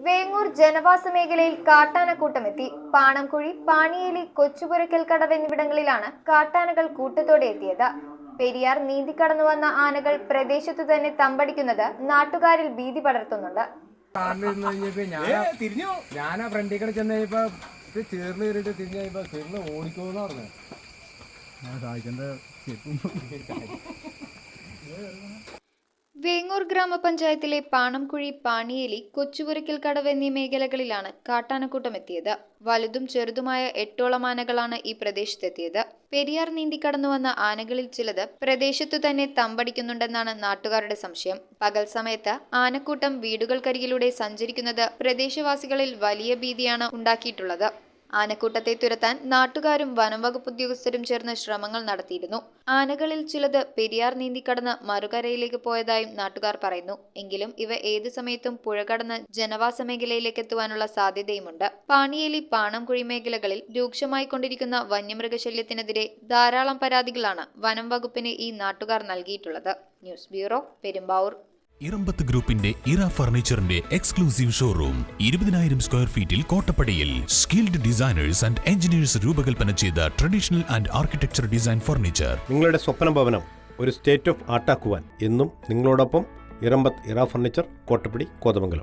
വേങ്ങൂർ ജനവാസ മേഖലയിൽ കാട്ടാനക്കൂട്ടമെത്തി. പാണംകുഴി, പാണിയേലി, കൊച്ചുപുരയ്ക്കൽ കടവ് എന്നിവിടങ്ങളിലാണ് കാട്ടാനകൾ കൂട്ടത്തോടെ എത്തിയത്. പെരിയാർ നീന്തിക്കടന്നു വന്ന ആനകൾ പ്രദേശത്തു തന്നെ തമ്പടിക്കുന്നത് നാട്ടുകാരിൽ ഭീതി പടർത്തുന്നുണ്ട്. ഞാൻ ഫ്രണ്ടിൽ കൂടെ ചെന്നപ്പോ ഇത് ചേർന്ന് കയറിയിട്ട് തിരിഞ്ഞപ്പോ ചേർന്ന് ഓടിക്കോന്ന് പറഞ്ഞു. വേങ്ങൂർ ഗ്രാമപഞ്ചായത്തിലെ പാണംകുഴി, പാണിയേലി, കൊച്ചുപുരയ്ക്കൽ കടവ് എന്നീ മേഖലകളിലാണ് കാട്ടാനക്കൂട്ടം എത്തിയത്. വലുതും ചെറുതുമായ 8ഓളം ആനകളാണ് ഈ പ്രദേശത്തെത്തിയത്. പെരിയാർ നീന്തി കടന്നുവന്ന ആനകളിൽ ചിലത് പ്രദേശത്തു തന്നെ തമ്പടിക്കുന്നുണ്ടെന്നാണ് നാട്ടുകാരുടെ സംശയം. പകൽ സമയത്ത് ആനക്കൂട്ടം വീടുകൾക്കരികിലൂടെ സഞ്ചരിക്കുന്നത് പ്രദേശവാസികളിൽ വലിയ ഭീതിയാണ് ഉണ്ടാക്കിയിട്ടുള്ളത്. ആനക്കൂട്ടത്തെ തുരത്താൻ നാട്ടുകാരും വനം വകുപ്പ് ഉദ്യോഗസ്ഥരും ചേർന്ന് ശ്രമങ്ങൾ നടത്തിയിരുന്നു. ആനകളിൽ ചിലത് പെരിയാർ നീന്തിക്കടന്ന് മറുകരയിലേക്ക് പോയതായും നാട്ടുകാർ പറയുന്നു. എങ്കിലും ഇവ ഏത് സമയത്തും പുഴ കടന്ന് ജനവാസ മേഖലയിലേക്ക് എത്തുവാനുള്ള സാധ്യതയുമുണ്ട്. പാണിയേലി, പാണംകുഴി മേഖലകളിൽ രൂക്ഷമായി കൊണ്ടിരിക്കുന്ന വന്യമൃഗശല്യത്തിനെതിരെ ധാരാളം പരാതികളാണ് വനം വകുപ്പിന് ഈ നാട്ടുകാർ നൽകിയിട്ടുള്ളത്. News bureau, Perumbavoor. ഇറമ്പത്ത് ഗ്രൂപ്പിന്റെ ഇറ ഫർണിച്ചറിന്റെ എക്സ്ക്ലൂസീവ് ഷോറൂം 20,000 സ്ക്വയർ ഫീറ്റിൽ കോട്ടപ്പടിയിൽ. സ്കിൽഡ് ഡിസൈനേഴ്സ് ആൻഡ് എഞ്ചിനീയേഴ്സ് രൂപകൽപ്പന ചെയ്ത traditional and architecture design furniture. നിങ്ങളുടെ സ്വപ്ന ഭവനം ഒരു സ്റ്റേറ്റ് ഓഫ് ആർട്ടാക്കുവാൻ എന്നും നിങ്ങളോടൊപ്പം ഇറമ്പത്ത് ഇറ ഫർണിച്ചർ, കോട്ടപ്പടി, കോതമംഗലം.